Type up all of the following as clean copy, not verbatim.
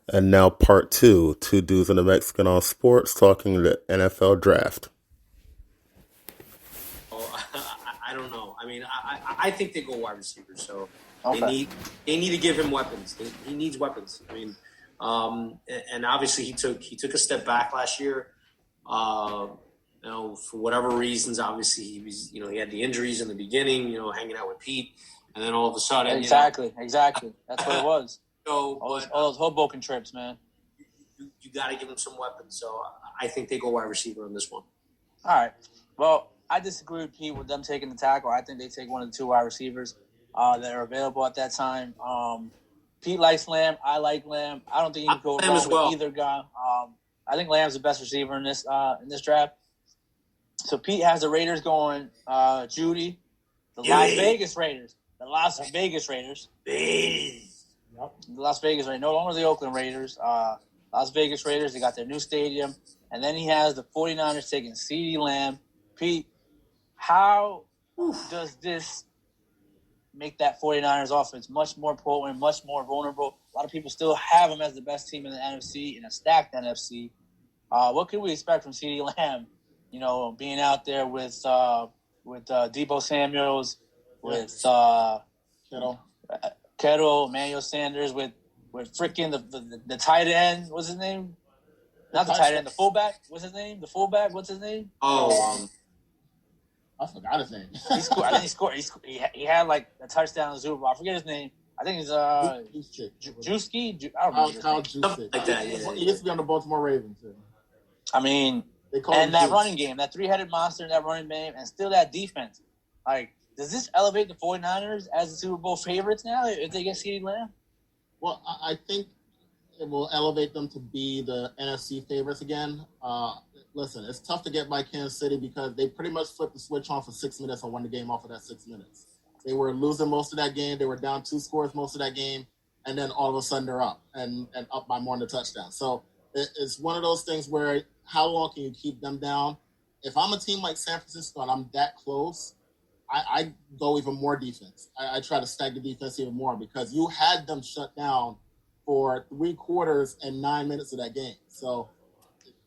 And now part two dudes and a Mexican on sports talking the NFL draft. Oh, I don't know. I mean, I think they go wide receiver. So they Okay. need to give him weapons. He needs weapons. I mean, and obviously he took a step back last year. For whatever reasons, obviously he had the injuries in the beginning. Hanging out with Pete, and then all of a sudden, Exactly. That's what it was. So all those Hoboken trips, man. You got to give him some weapons. So I think they go wide receiver on this one. All right. Well, I disagree with Pete with them taking the tackle. I think they take one of the two wide receivers that are available at that time. Pete likes Lamb. I like Lamb. I don't think you can go wrong with either guy. I think Lamb's the best receiver in this draft. So Pete has the Raiders going. Judy, the Las Vegas Raiders. The Las Vegas Raiders. Yep. The Las Vegas Raiders. No longer the Oakland Raiders. Las Vegas Raiders. They got their new stadium. And then he has the 49ers taking CeeDee Lamb. Pete, how does this make that 49ers offense much more potent, much more vulnerable? A lot of people still have them as the best team in the NFC, in a stacked NFC. What can we expect from CeeDee Lamb? Being out there with Debo Samuels, with Kittle, Emmanuel Sanders, with freaking the tight end. What's his name? Not the tight end, the fullback. What's his name? The fullback. What's his name? I forgot his name. He scored. I think he scored. He had like a touchdown in the Super Bowl. I forget his name. I think it's Juski. I don't remember. Kyle Juszczyk. Like that. Yeah. He used to be on the Baltimore Ravens. Yeah. I mean, and that running game, that three-headed monster in that running game, and still that defense. Like, does this elevate the 49ers as the Super Bowl favorites now if they get CeeDee Lamb? Well, I think it will elevate them to be the NFC favorites again. Listen, it's tough to get by Kansas City because they pretty much flipped the switch on for 6 minutes and won the game off of that 6 minutes. They were losing most of that game. They were down 2 scores most of that game, and then all of a sudden they're up and up by more than a touchdown. So it's one of those things where how long can you keep them down? If I'm a team like San Francisco and I'm that close, I go even more defense. I try to stack the defense even more because you had them shut down for 3 quarters and 9 minutes of that game. So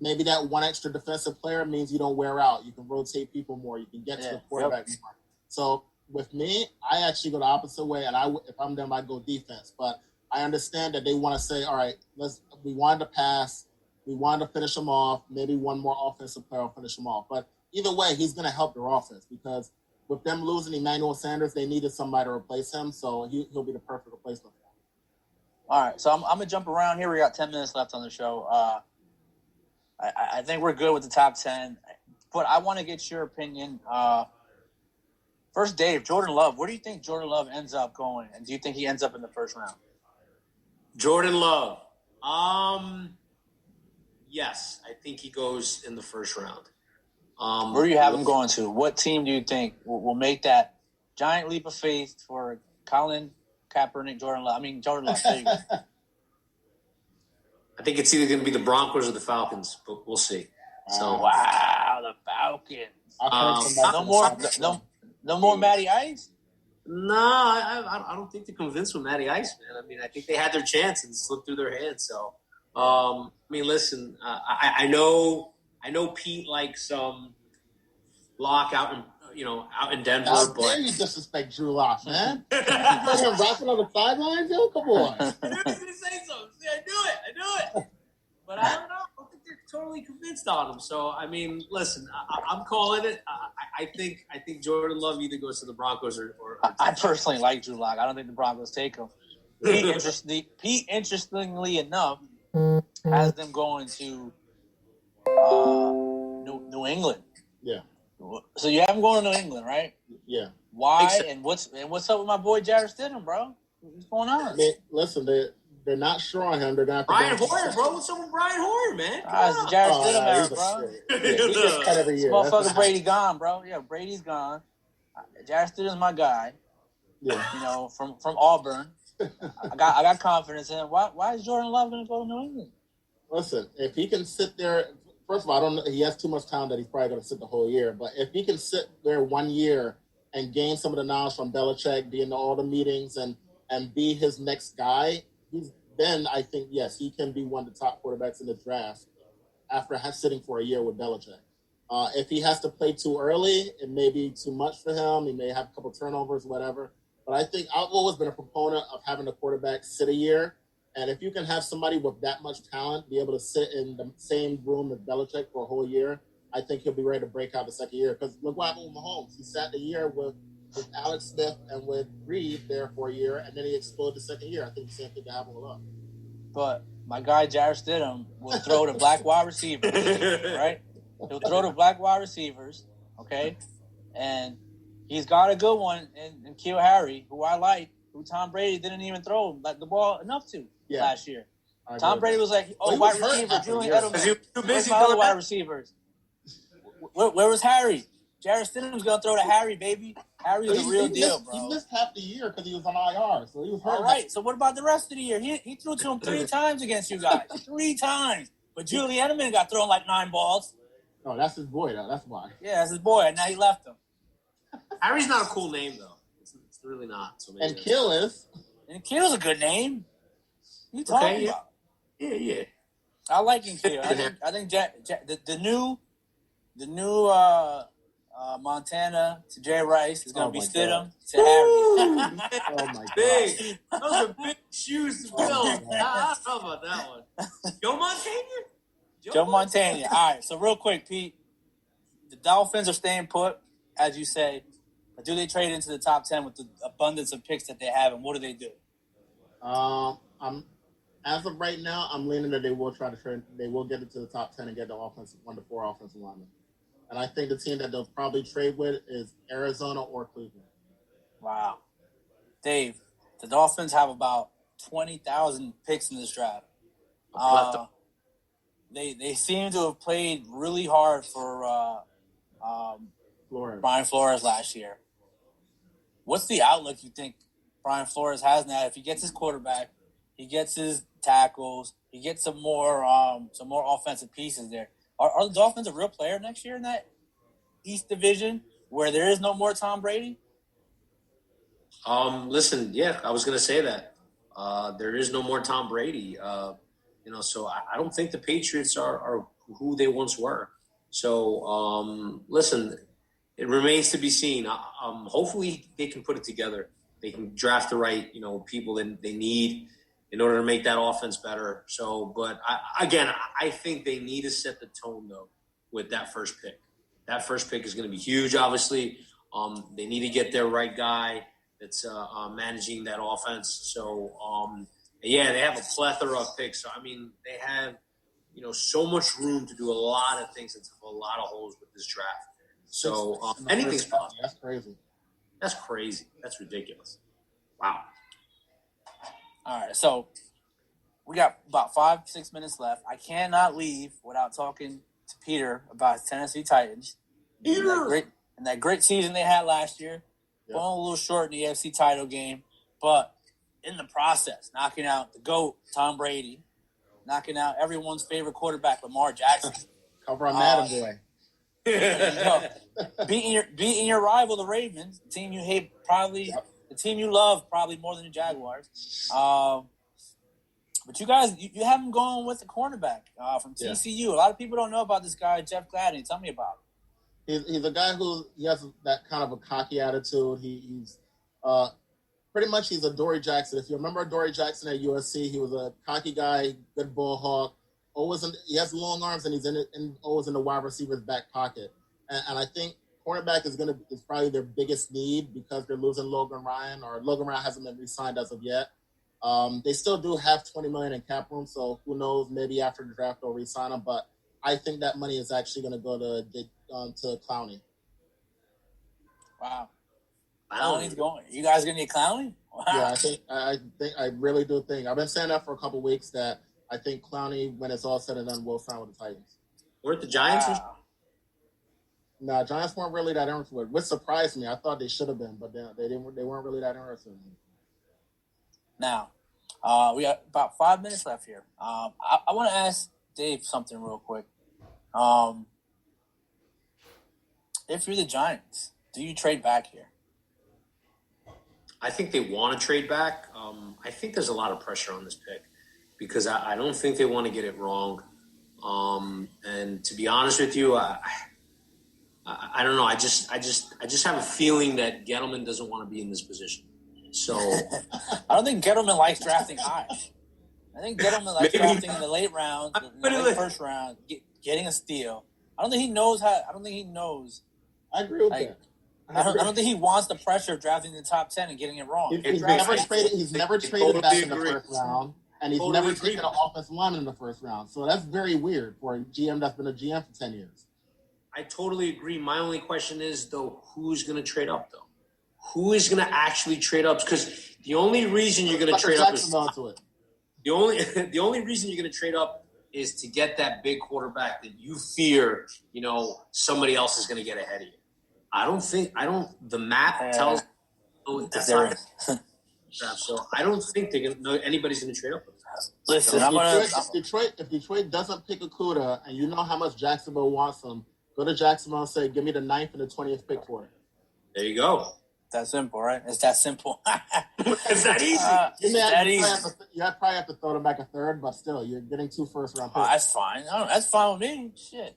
maybe that one extra defensive player means you don't wear out. You can rotate people more. You can get to the quarterback more. So with me, I actually go the opposite way, and if I'm them, I go defense. But I understand that they want to say, all right, we wanted to pass. We wanted to finish them off. Maybe one more offensive player will finish them off. But either way, he's going to help their offense because with them losing Emmanuel Sanders, they needed somebody to replace him. So he'll be the perfect replacement for him. All right, so I'm going to jump around here. We got 10 minutes left on the show. I think we're good with the top 10. But I want to get your opinion. First, Dave, Jordan Love. Where do you think Jordan Love ends up going? And do you think he ends up in the first round? Jordan Love. Yes, I think he goes in the first round. Where do you have him going to? What team do you think will make that giant leap of faith for Colin Kaepernick, Jordan Love? Jordan Love. There you go. I think it's either going to be the Broncos or the Falcons, but we'll see. So wow, the Falcons. No more Matty Ice? No, I don't think they're convinced with Matty Ice, man. I think they had their chance and slipped through their hands. So, listen, I know Pete likes Locke out in Denver. How dare you disrespect Drew Lock, man? You heard him rapping on the sidelines, yo? Come on. I knew he was going to say something. See, I knew it. But I don't know. I don't think they're totally convinced on him. So, listen, I'm calling it. I think Jordan Love either goes to the Broncos or I personally like Drew Lock. I don't think the Broncos take him. Pete, interestingly enough, has them going to New England. Yeah. So you have him going to New England, right? Yeah. Why? And what's up with my boy Jarrett Stidham, bro? What's going on? Listen, they're not sure on him. They're not. Brian Hoyer, bro. What's up with Brian Hoyer, man? It's Jarrett Stidham era, bro. He gets cut every year. Motherfucker Brady gone, bro. Yeah, Brady's gone. Jarrett Stidham's my guy. Yeah. From Auburn. I got confidence in him. Why is Jordan Love going to go to New England? Listen, if he can sit there, first of all, I don't know. He has too much talent that he's probably going to sit the whole year. But if he can sit there 1 year and gain some of the knowledge from Belichick, be in all the meetings and be his next guy, then I think, yes, he can be one of the top quarterbacks in the draft after sitting for a year with Belichick. If he has to play too early, it may be too much for him. He may have a couple turnovers, whatever. But I think I've always been a proponent of having a quarterback sit a year. And if you can have somebody with that much talent be able to sit in the same room as Belichick for a whole year, I think he'll be ready to break out the second year. Because look what happened with Mahomes. He sat the year with Alex Smith and with Reed there for a year, and then he exploded the second year. I think the same thing could happen with us. But my guy Jarrett Stidham will throw to black wide receivers, right? He'll throw to black wide receivers, okay? And he's got a good one in N'Keal Harry, who I like, who Tom Brady didn't even throw the ball enough to last year. Tom Brady was like, wide receiver, Julian Edelman. He was too busy other wide receivers. Where was Harry? Jarrett Stidham's going to throw to Harry, baby. Harry's the real deal, bro. He missed half the year because he was on IR, so he was hurt. All right, so what about the rest of the year? He threw to him 3 times against you guys. 3 times. But Julian Edelman got thrown like 9 balls. No, that's his boy, though. That's why. Yeah, that's his boy, and now he left him. Harry's not a cool name, though. It's really not. So and Kill is. And Kill's a good name. What are you talking about? Yeah. I like Kill. I think the new Montana to Jay Rice is going to be Stidham to Harry. Oh, my God. Big. Those are big shoes to fill. I don't know about that one. Joe Montana? Joe Montana. All right, so real quick, Pete. The Dolphins are staying put, as you say. But do they trade into the top 10 with the abundance of picks that they have, and what do they do? As of right now, I'm leaning that they will try to trade. They will get into the top 10 and get the 1 to 4 offensive linemen. And I think the team that they'll probably trade with is Arizona or Cleveland. Wow. Dave, the Dolphins have about 20,000 picks in this draft. They seem to have played really hard for Brian Flores last year. What's the outlook you think Brian Flores has now? If he gets his quarterback, he gets his tackles, he gets some more offensive pieces there. Are the Dolphins a real player next year in that East Division where there is no more Tom Brady? Listen, I was going to say that. There is no more Tom Brady. So I don't think the Patriots are who they once were. So, listen, it remains to be seen. Hopefully they can put it together. They can draft the right, people that they need in order to make that offense better. So, but I think they need to set the tone, though, with that first pick. That first pick is going to be huge, obviously. They need to get their right guy that's managing that offense. So, they have a plethora of picks. So, they have, so much room to do a lot of things and fill a lot of holes with this draft. So, anything's possible. That's crazy. That's crazy. That's ridiculous. Wow. All right, so we got about 5-6 minutes left. I cannot leave without talking to Peter about his Tennessee Titans. Peter! And that great season they had last year. Yeah. Falling a little short in the AFC title game, but in the process, knocking out the GOAT, Tom Brady, knocking out everyone's favorite quarterback, Lamar Jackson. Cover on Madden boy. Beating your rival, the Ravens, the team you hate probably. Yep. The team you love probably more than the Jaguars. But you guys, you have him going with the cornerback from TCU. Yeah. A lot of people don't know about this guy, Jeff Gladney. Tell me about him. He's a guy who he has that kind of a cocky attitude. He's pretty much he's a Dory Jackson. If you remember Dory Jackson at USC, he was a cocky guy, good ball hawk. He has long arms and he's always in the wide receiver's back pocket. And I think cornerback is probably their biggest need because they're losing Logan Ryan, or Logan Ryan hasn't been re-signed as of yet. They still do have $20 million in cap room, so who knows? Maybe after the draft they'll re-sign him. But I think that money is actually going to go to Clowney. Wow, Clowney's going. You guys going to get Clowney? Wow. Yeah, I really do think. I've been saying that for a couple of weeks that I think Clowney, when it's all said and done, will sign with the Titans. Weren't the Giants? Wow. No, Giants weren't really that interested. Which surprised me. I thought they should have been, but they weren't really that interested. Now, we got about 5 minutes left here. I want to ask Dave something real quick. If you're the Giants, do you trade back here? I think they want to trade back. I think there's a lot of pressure on this pick. because I don't think they want to get it wrong. And to be honest with you, I don't know. I just have a feeling that Gettleman doesn't want to be in this position. So I don't think Gettleman likes drafting high. I think Gettleman likes drafting in the late rounds, in the late first round, getting a steal. I don't think he knows. I agree with that. I don't think he wants the pressure of drafting in the top 10 and getting it wrong. He's never traded back in the first round, and he's never taken an offensive lineman in the first round. So that's very weird for a GM that's been a GM for 10 years. I totally agree. My only question is, though, who's going to trade up, though? Who is going to actually trade up? Because the only reason you're going to trade up is the only reason you're going to trade up is to get that big quarterback that you fear, somebody else is going to get ahead of you. The map tells that's not so I don't think anybody's going to trade up with that. Listen, if Detroit doesn't pick Okudah and you know how much Jacksonville wants him, go to Jacksonville and say, give me the 9th and the 20th pick for it. There you go. That's simple, right? It's that simple. It's that easy. You probably have to throw them back a third, but still, you're getting 2 first-round picks. That's fine. That's fine with me. Shit.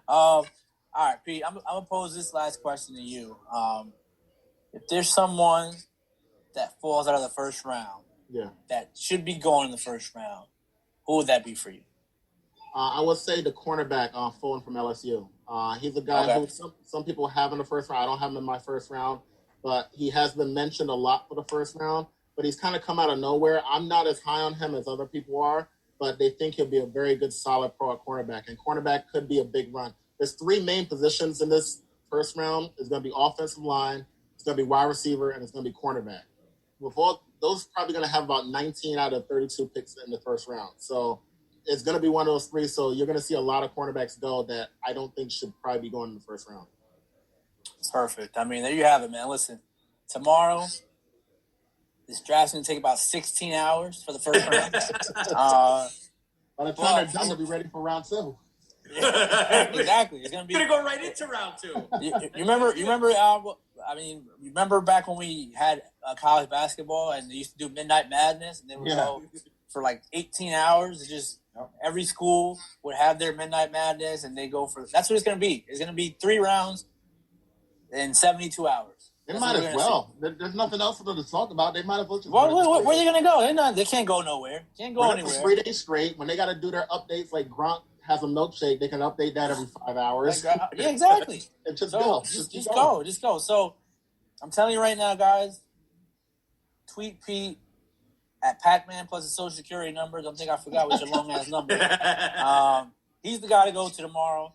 All right, Pete, I'm going to pose this last question to you. If there's someone that falls out of the first round that should be going in the first round, who would that be for you? I would say the cornerback, Fulton from LSU. He's a guy who some people have in the first round. I don't have him in my first round, but he has been mentioned a lot for the first round. But he's kind of come out of nowhere. I'm not as high on him as other people are, but they think he'll be a very good, solid pro at cornerback. And cornerback could be a big run. There's 3 main positions in this first round. It's going to be offensive line, it's going to be wide receiver, and it's going to be cornerback. Those are probably going to have about 19 out of 32 picks in the first round. So it's going to be one of those 3. So you're going to see a lot of cornerbacks go that I don't think should probably be going in the first round. Perfect. I mean, there you have it, man. Listen, tomorrow, this draft's going to take about 16 hours for the first round. By the time they're done, they'll be ready for round 2. Exactly. It's going to go right into round 2. You remember back when we had college basketball and they used to do Midnight Madness and they would go for like 18 hours. It's just every school would have their Midnight Madness and they go for – that's what it's going to be. It's going to be 3 rounds in 72 hours. They might as well. There's nothing else for them to talk about. They might as well just. Where are they going to go? They can't go nowhere. Can't go anywhere. 3 days straight. When they got to do their updates, like Gronk has a milkshake, they can update that every 5 hours. Yeah, exactly. And just go. Just go. So I'm telling you right now, guys, tweet Pete at Pac-Man plus his social security number. Don't think I forgot what your long-ass number is. He's the guy to go to tomorrow.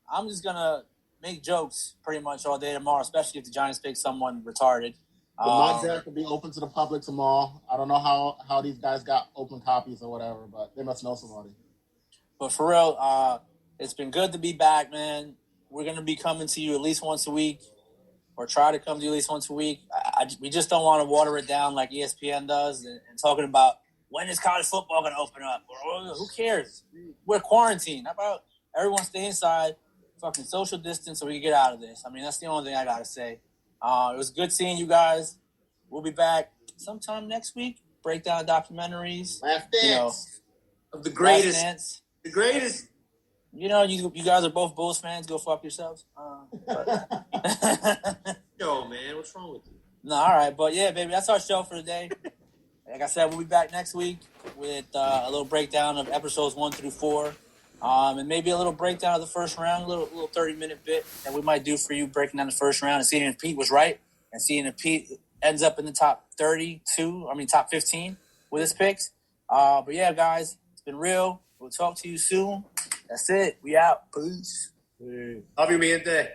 I'm just going to make jokes pretty much all day tomorrow, especially if the Giants pick someone retarded. The mock draft will be open to the public tomorrow. I don't know how these guys got open copies or whatever, but they must know somebody. But for real, it's been good to be back, man. We're going to be coming to you at least once a week, or try to come to you at least once a week. We just don't want to water it down like ESPN does and talking about when is college football going to open up. Or, who cares? We're quarantined. How about everyone stay inside, fucking social distance so we can get out of this? I mean, that's the only thing I got to say. It was good seeing you guys. We'll be back sometime next week. Break down documentaries. Last Dance. Of the greatest. The greatest. You guys are both Bulls fans. Go fuck yourselves. Yo, man, what's wrong with you? No, all right. But, yeah, baby, that's our show for today. Like I said, we'll be back next week with a little breakdown of episodes 1 through 4. And maybe a little breakdown of the first round, a little 30-minute bit that we might do for you, breaking down the first round and seeing if Pete was right and seeing if Pete ends up in the top 15 with his picks. But, yeah, guys, it's been real. We'll talk to you soon. That's it. We out. Peace. Love you, mi gente.